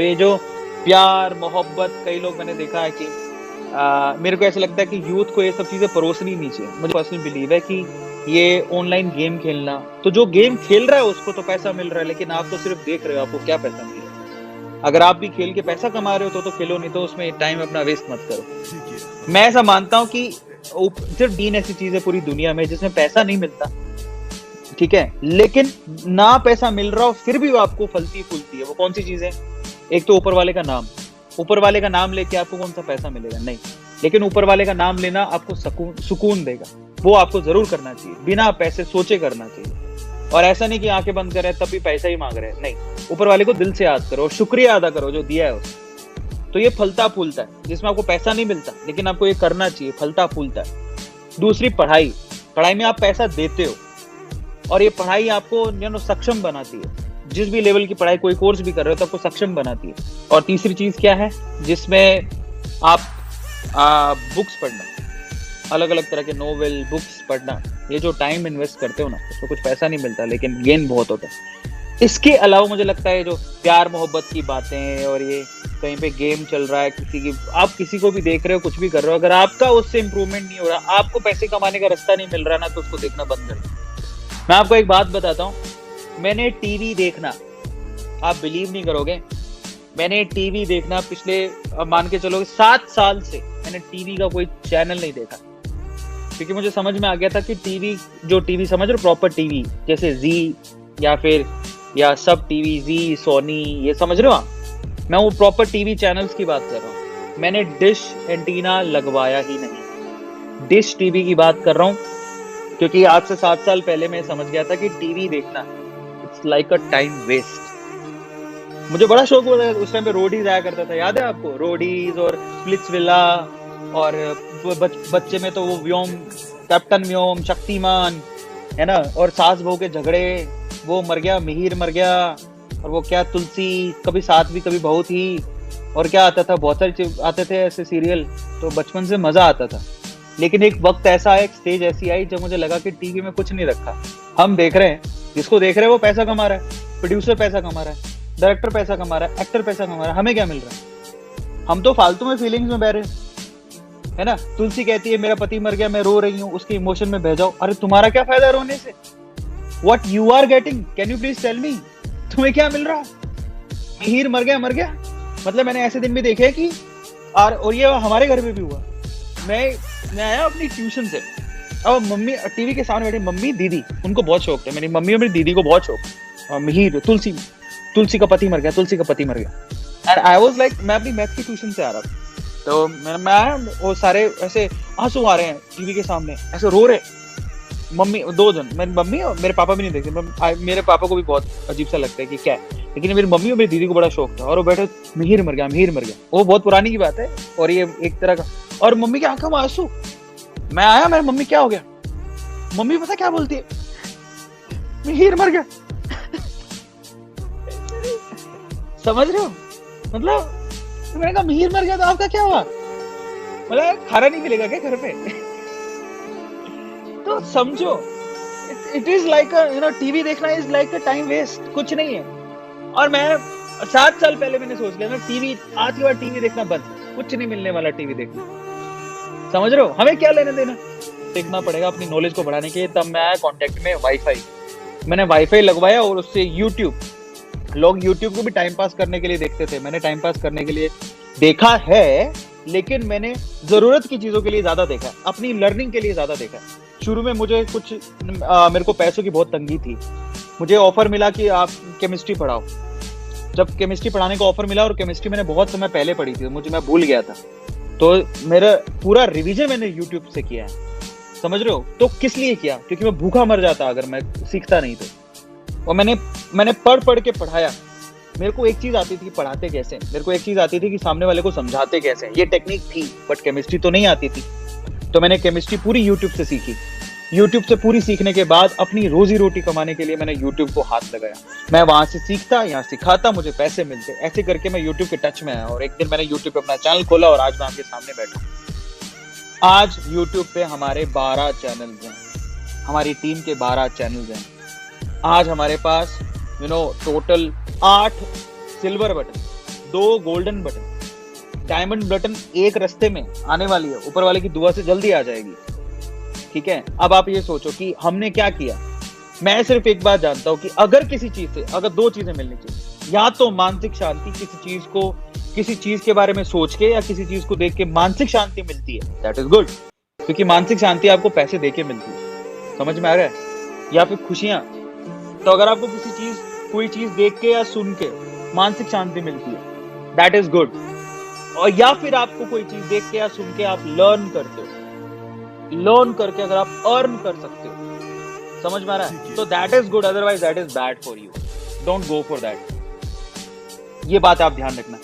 तो ये जो प्यार मोहब्बत, कई लोग मैंने देखा है कि मेरे को ऐसा लगता है कि यूथ को ये सब चीजें परोसनी नहीं चाहिए। मुझे पर्सनल बिलीव है कि ये ऑनलाइन गेम खेलना, तो जो गेम खेल रहा है उसको तो पैसा मिल रहा है, लेकिन आप तो सिर्फ देख रहे हो, आपको क्या पैसा मिल रहा है। अगर आप भी खेल के पैसा कमा रहे हो तो खेलो, नहीं तो उसमें टाइम अपना वेस्ट मत करो। मैं ऐसा मानता हूँ कि सिर्फ 3 ऐसी चीजें पूरी दुनिया में जिसमें पैसा नहीं मिलता, ठीक है, लेकिन ना पैसा मिल रहा हो फिर भी वो आपको फलती फूलती है। वो कौन सी चीज है? एक तो ऊपर वाले का नाम। ऊपर वाले का नाम लेके आपको कौन सा पैसा मिलेगा? नहीं, लेकिन ऊपर वाले का नाम लेना आपको सुकून देगा। वो आपको जरूर करना चाहिए, बिना पैसे सोचे करना चाहिए। और ऐसा नहीं कि आंखें बंद कर रहे हैं तब भी पैसा ही मांग रहे हैं, नहीं, ऊपर वाले को दिल से याद करो, शुक्रिया अदा करो जो दिया है उसको। तो ये फलता फूलता है, जिसमें आपको पैसा नहीं मिलता लेकिन आपको ये करना चाहिए, फलता फूलता है। दूसरी पढ़ाई। पढ़ाई में आप पैसा देते हो और ये पढ़ाई आपको सक्षम बनाती है। जिस भी लेवल की पढ़ाई, कोई कोर्स भी कर रहे हो तो आपको सक्षम बनाती है। और तीसरी चीज क्या है? जिसमें आप बुक्स पढ़ना, अलग अलग तरह के नोवेल, बुक्स पढ़ना, ये जो टाइम इन्वेस्ट करते हो ना, उसको कुछ पैसा नहीं मिलता लेकिन गेन बहुत होता है। इसके अलावा मुझे लगता है जो प्यार मोहब्बत की बातें और ये कहीं पे गेम चल रहा है, आप किसी को भी देख रहे हो, कुछ भी कर रहे हो, अगर आपका उससे इंप्रूवमेंट नहीं हो रहा, आपको पैसे कमाने का रास्ता नहीं मिल रहा ना, तो उसको देखना बंद करो। मैं आपको एक बात बताता हूँ, मैंने टीवी देखना, आप बिलीव नहीं करोगे, मैंने टीवी देखना पिछले मान के चलो 7 साल से मैंने टीवी का कोई चैनल नहीं देखा। क्योंकि मुझे समझ में आ गया था कि टीवी समझ रहे हो, प्रॉपर टीवी जैसे जी या सब टीवी, जी, सोनी, ये समझ रहे हो आप? मैं वो प्रॉपर टीवी चैनल्स की बात कर रहा हूँ। मैंने डिश एंटीना लगवाया ही नहीं, डिश टीवी की बात कर रहा हूँ। क्योंकि आज से 7 साल पहले मैं समझ गया था कि टीवी देखना it's like a time waste. मुझे बड़ा शौक हुआ, उस टाइम पे रोडीज आया करता था, याद है आपको? रोडीज और स्प्लिट्सविला, और बच्चे में तो वो व्योम, कैप्टन व्योम, शक्तिमान, है ना, और सास बहू के झगड़े, वो मर गया, मिहिर मर गया, और वो क्या तुलसी, कभी साथ भी कभी बहू थी, और क्या आता था, बहुत सारे आते थे ऐसे सीरियल, तो बचपन से मजा आता था। लेकिन एक वक्त ऐसा आया, एक स्टेज ऐसी आई जब मुझे लगा कि टीवी में कुछ नहीं रखा। हम देख रहे हैं, जिसको देख रहे हैं वो पैसा कमा रहा है, प्रोड्यूसर पैसा कमा रहा है, डायरेक्टर पैसा कमा रहा है, एक्टर पैसा कमा रहा है, हमें क्या मिल रहा है? हम तो फालतू में फीलिंग्स में बह रहे हैं, है ना। तुलसी कहती है मेरा पति मर गया, मैं रो रही हूँ, उसके इमोशन में बह जाओ। अरे तुम्हारा क्या फायदा रोने से? What you are getting? Can you please tell me? तुम्हें क्या मिल रहा? मिहिर मर गया। मतलब मैंने ऐसे दिन भी देखे हैं कि और ये हमारे घर में भी हुआ। मैं आया अपनी ट्यूशन से, अब मम्मी टीवी के सामने बैठी, मम्मी दीदी, उनको बहुत शौक है, मेरी मम्मी और मेरी दीदी को बहुत शौक, मिहिर, तुलसी का पति मर गया। एंड आई वाज लाइक, मैं अपनी मैथ की ट्यूशन से आ रहा था, तो मैं वो सारे ऐसे आंसू आ रहे हैं टीवी के सामने, ऐसे रो रहे। मम्मी, 2 जन, मेरी मम्मी और मेरे पापा भी नहीं देखते। मेरे पापा को भी बहुत अजीब सा लगता है कि क्या है, लेकिन मेरी मम्मी और मेरी दीदी को बड़ा शौक था, और वो बैठे, मिहिर मर गया। वो बहुत पुरानी की बात है, और ये एक तरह का, और मम्मी की आंखों में आंसू। मैं आया, मेरी मम्मी क्या हो गया? मम्मी पता क्या बोलती है? मिहिर मर गया। समझ रहे हो? मतलब मैंने कहा मिहिर मर गया तो आपका क्या हुआ? मतलब खाना नहीं मिलेगा क्या घर पे? तो समझो, इट इज लाइक टीवी देखना is like a time waste, कुछ नहीं है। और मैं 7 साल पहले मैंने सोच लिया ना, टीवी आज के बाद टीवी देखना बंद, कुछ नहीं मिलने वाला टीवी देखना। समझ रहे हो? हमें क्या लेना देना? देखना पड़ेगा अपनी नॉलेज को बढ़ाने के लिए। तब मैं आया कॉन्टेक्ट में वाईफाई, मैंने वाईफाई लगवाया, और उससे यूट्यूब, लोग यूट्यूब को भी टाइम पास करने के लिए देखते थे, मैंने टाइम पास करने के लिए देखा है, लेकिन मैंने जरूरत की चीजों के लिए ज्यादा देखा, अपनी लर्निंग के लिए ज्यादा देखा। शुरू में मुझे मेरे को पैसों की बहुत तंगी थी, मुझे ऑफर मिला कि आप केमिस्ट्री पढ़ाओ। जब केमिस्ट्री पढ़ाने का ऑफर मिला, और केमिस्ट्री मैंने बहुत समय पहले पढ़ी थी, मैं भूल गया था, तो मेरा पूरा रिवीजन मैंने यूट्यूब से किया है। समझ रहे हो? तो किस लिए किया? क्योंकि मैं भूखा मर जाता अगर मैं सीखता नहीं तो। और मैंने पढ़ के पढ़ाया। मेरे को एक चीज आती थी, पढ़ाते कैसे, मेरे को एक चीज आती थी कि सामने वाले को समझाते कैसे, ये टेक्निक थी, बट केमिस्ट्री तो नहीं आती थी। तो मैंने केमिस्ट्री पूरी यूट्यूब से सीखी। यूट्यूब से पूरी सीखने के बाद अपनी रोजी रोटी कमाने के लिए मैंने यूट्यूब को हाथ लगाया। मैं वहां से सीखता, यहाँ सिखाता, मुझे पैसे मिलते, ऐसे करके मैं यूट्यूब के टच में आया। और एक दिन मैंने यूट्यूब पे अपना चैनल खोला, और आज मैं आपके सामने बैठा। आज यूट्यूब पे हमारे 12 चैनल्स हैं, हमारी टीम के 12 चैनल्स हैं। आज हमारे पास total 8 silver button, 2 golden button, diamond button एक रास्ते में आने वाली है, ऊपर वाले की दुआ से जल्दी आ जाएगी। ठीक है, अब आप ये सोचो कि हमने क्या किया। मैं सिर्फ एक बात जानता हूं कि अगर किसी चीज से, अगर 2 चीजें मिलनी चाहिए, या तो मानसिक शांति, किसी चीज के बारे में सोच के या किसी चीज को देख के मानसिक शांति मिलती है, दैट इज गुड, क्योंकि मानसिक शांति आपको पैसे देके मिलती है, समझ में आ रहा है, या फिर खुशियां। तो अगर आपको कोई चीज देख के या सुन के मानसिक शांति मिलती है, दैट इज गुड। और या फिर आपको कोई चीज देख के या सुन के आप लर्न करते हो, लर्न करके अगर आप अर्न कर सकते हो, समझ में आ रहा है, तो that is good, otherwise that is bad for you, don't go for that. ये बात आप ध्यान रखना।